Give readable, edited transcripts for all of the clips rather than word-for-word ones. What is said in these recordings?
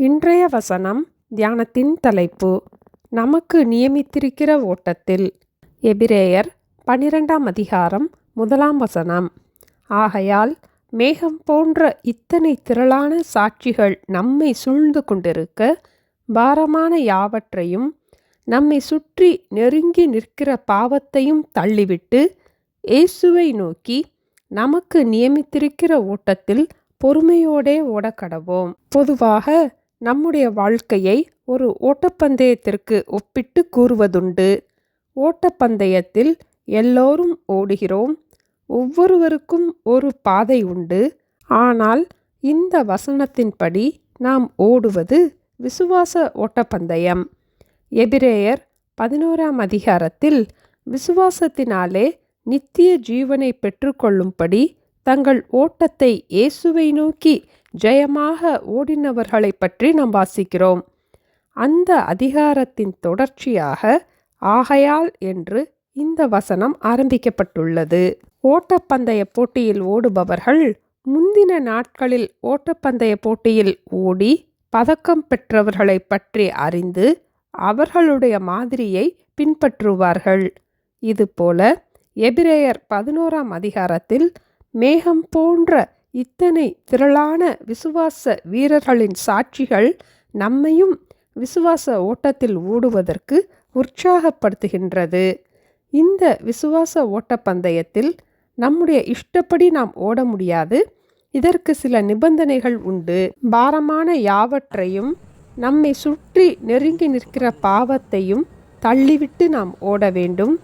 இன்றைய வசனம் தியானத்தின் தலைப்பு நமக்கு நியமித்திருக்கிற ஓட்டத்தில். எபிரேயர் 12ஆம் அதிகாரம் 1ஆம் வசனம். ஆகையால் மேகம் போன்ற இத்தனை திரளான சாட்சிகள் நம்மை சூழ்ந்து கொண்டிருக்க, பாரமான யாவற்றையும் நம்மை சுற்றி நெருங்கி நிற்கிற பாவத்தையும் தள்ளிவிட்டு, இயேசுவை நோக்கி நமக்கு நியமித்திருக்கிற ஓட்டத்தில் பொறுமையோடே ஓடக்கடவோம். பொதுவாக நம்முடைய வாழ்க்கையை ஒரு ஓட்டப்பந்தயத்திற்கு ஒப்பிட்டு கூறுவதுண்டு. ஓட்டப்பந்தயத்தில் எல்லோரும் ஓடுகிறோம். ஒவ்வொருவருக்கும் ஒரு பாதை உண்டு. ஆனால் இந்த வசனத்தின்படி நாம் ஓடுவது விசுவாச ஓட்டப்பந்தயம். எபிரேயர் 11ஆம் அதிகாரத்தில் விசுவாசத்தினாலே நித்திய ஜீவனை பெற்றுக்கொள்ளும்படி தங்கள் ஓட்டத்தை இயேசுவை நோக்கி ஜெயமாக ஓடினவர்களை பற்றி நாம் வாசிக்கிறோம். அந்த அதிகாரத்தின் தொடர்ச்சியாக ஆகையால் என்று இந்த வசனம் ஆரம்பிக்கப்பட்டுள்ளது. ஓட்டப்பந்தய போட்டியில் ஓடுபவர்கள் முந்தின நாட்களில் ஓட்டப்பந்தய போட்டியில் ஓடி பதக்கம் பெற்றவர்களை பற்றி அறிந்து அவர்களுடைய மாதிரியை பின்பற்றுவார்கள். இதுபோல எபிரேயர் 11ஆம் அதிகாரத்தில் மேகம் போன்ற இத்தனை திரளான விசுவாச வீரர்களின் சாட்சிகள் நம்மையும் விசுவாச ஓட்டத்தில் ஓடுவதற்கு உற்சாகப்படுத்துகின்றது. இந்த விசுவாச ஓட்டப்பந்தயத்தில் நம்முடைய இஷ்டப்படி நாம் ஓட முடியாது. இதற்கு சில நிபந்தனைகள் உண்டு. பாரமான யாவற்றையும் நம்மை சுற்றி நெருங்கி நிற்கிற பாவத்தையும் தள்ளிவிட்டு நாம் ஓட வேண்டும்.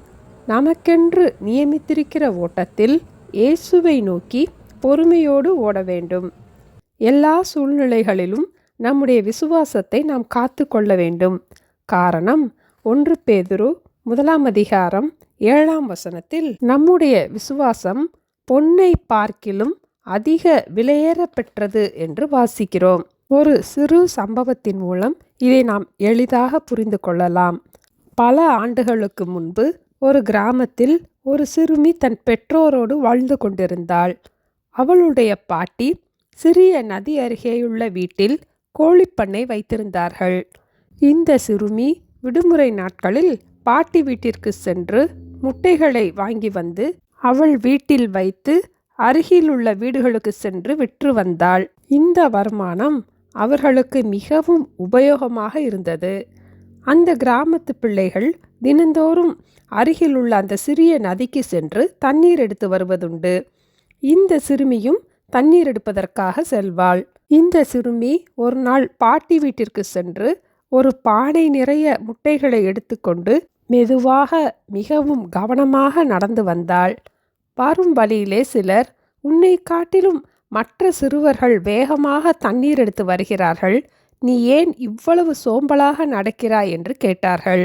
நமக்கென்று நியமித்திருக்கிற ஓட்டத்தில் இயேசுவை நோக்கி பொறுமையோடு ஓட வேண்டும். எல்லா சூழ்நிலைகளிலும் நம்முடைய விசுவாசத்தை நாம் காத்து கொள்ள வேண்டும். காரணம் 1 பேதுரு 1ஆம் அதிகாரம் 7ஆம் வசனத்தில் நம்முடைய விசுவாசம் பொன்னை பார்க்கிலும் அதிக விலையேற பெற்றது என்று வாசிக்கிறோம். ஒரு சிறு சம்பவத்தின் மூலம் இதை நாம் எளிதாக புரிந்து கொள்ளலாம். பல ஆண்டுகளுக்கு முன்பு ஒரு கிராமத்தில் ஒரு சிறுமி தன் பெற்றோரோடு வாழ்ந்து கொண்டிருந்தாள். அவளுடைய பாட்டி சிறிய நதி அருகேயுள்ள வீட்டில் கோழிப்பண்ணை வைத்திருந்தார்கள். இந்த சிறுமி விடுமுறை நாட்களில் பாட்டி வீட்டிற்கு சென்று முட்டைகளை வாங்கி வந்து அவள் வீட்டில் வைத்து அருகிலுள்ள வீடுகளுக்கு சென்று விற்று வந்தாள். இந்த வருமானம் அவர்களுக்கு மிகவும் உபயோகமாக இருந்தது. அந்த கிராமத்து பிள்ளைகள் தினந்தோறும் அருகிலுள்ள அந்த சிறிய நதிக்கு சென்று தண்ணீர் எடுத்து வருவதுண்டு. இந்த சிறுமியும் தண்ணீர் எடுப்பதற்காக செல்வாள். இந்த சிறுமி ஒரு நாள் பாட்டி வீட்டிற்கு சென்று ஒரு பானை நிறைய முட்டைகளை எடுத்துக்கொண்டு மெதுவாக மிகவும் கவனமாக நடந்து வந்தாள். வரும் வழியிலே சிலர், உன்னை காட்டிலும் மற்ற சிறுவர்கள் வேகமாக தண்ணீர் எடுத்து வருகிறார்கள், நீ ஏன் இவ்வளவு சோம்பலாக நடக்கிறாய் என்று கேட்டார்கள்.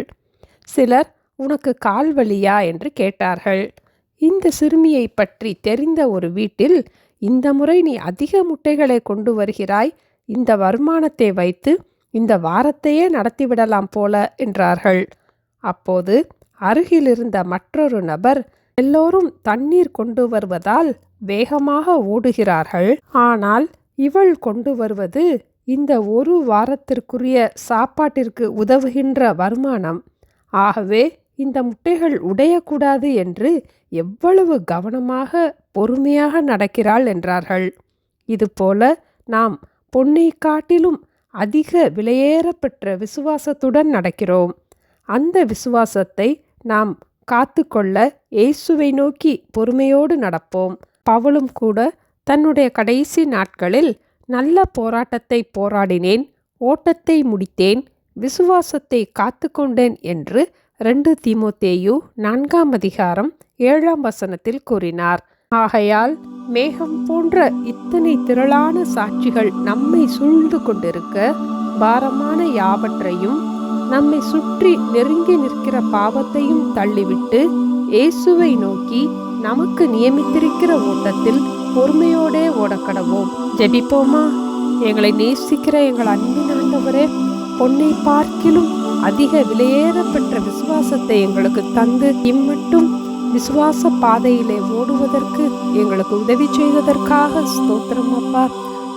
சிலர், உனக்கு கால் வலியா என்று கேட்டார்கள். இந்த சிறுமியை பற்றி தெரிந்த ஒரு வீட்டில், இந்த முறை நீ அதிக முட்டைகளை கொண்டு வருகிறாய், இந்த வருமானத்தை வைத்து இந்த வாரத்தையே நடத்திவிடலாம் போல என்றார்கள். அப்போது அருகிலிருந்த மற்றொரு நபர், எல்லோரும் தண்ணீர் கொண்டு வருவதால் வேகமாக ஓடுகிறார்கள், ஆனால் இவள் கொண்டு வருவது இந்த ஒரு வாரத்திற்குரிய சாப்பாட்டிற்கு உதவுகின்ற வருமானம். ஆகவே இந்த முட்டைகள் உடையக்கூடாது என்று எவ்வளவு கவனமாக பொறுமையாக நடக்கிறாள் என்றார்கள். இதுபோல நாம் பொன்னை காட்டிலும் அதிக விலையேற பெற்ற விசுவாசத்துடன் நடக்கிறோம். அந்த விசுவாசத்தை நாம் காத்து கொள்ள இயேசுவை நோக்கி பொறுமையோடு நடப்போம். பவுலும் கூட தன்னுடைய கடைசி நாட்களில், நல்ல போராட்டத்தை போராடினேன், ஓட்டத்தை முடித்தேன், விசுவாசத்தை காத்து கொண்டேன் என்று 2 தீமோத்தேயு 4ஆம் அதிகாரம் 7ஆம் வசனத்தில் கூறினார். ஆகையால் மேகம் போன்ற இத்தனை திரளான சாட்சிகள் நம்மை சூழ்ந்து கொண்டிருக்க, பாரமான யாவற்றையும் நம்மை சுற்றி நெருங்கி நிற்கிற பாவத்தையும் தள்ளிவிட்டு இயேசுவை நோக்கி நமக்கு நியமித்திருக்கிற ஓட்டத்தில் பொறுமையோடே ஓடக்கடவோம். ஜெபிப்போமா? எங்களை நேசிக்கிற எங்கள் அன்பின் ஆண்டவரே, பொன்னை பார்க்கிலும் அதிக விலையேற பெற்ற விசுவாசத்தை எங்களுக்கு தந்து இம்மட்டும் விசுவாச பாதையிலே ஓடுவதற்கு எங்களுக்கு உதவி செய்வதற்காக ஸ்தோத்திரம் அப்பா.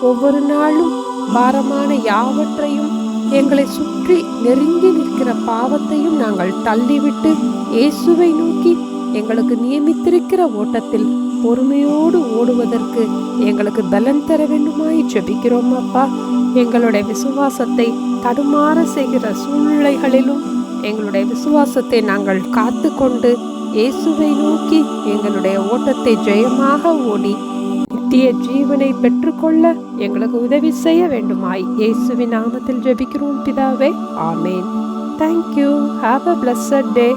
ஒவ்வொரு நாளும் பாரமான யாவற்றையும் எங்களை சுற்றி நெருங்கி நிற்கிற பாவத்தையும் நாங்கள் தள்ளிவிட்டு இயேசுவை நோக்கி எங்களுக்கு நியமித்திருக்கிற ஓட்டத்தில் பொறுமையோடு ஓடுவதற்கு எங்களுக்கு பலன் தர வேண்டுமாய் ஜெபிக்கிறோம் அப்பா. எங்களுடைய விசுவாசத்தை தடுமாற செய்கிற சூழ்நிலைகளிலும் எங்களுடைய விசுவாசத்தை நாங்கள் காத்து கொண்டு இயேசுவை நோக்கி எங்களுடைய ஓட்டத்தை ஜெயமாக ஓடி நித்திய ஜீவனை பெற்றுக்கொள்ள எங்களுக்கு உதவி செய்ய வேண்டுமாய் இயேசுவின் நாமத்தில் ஜெபிக்கிறோம் பிதாவே. ஆமேன். Thank you. Have a blessed day.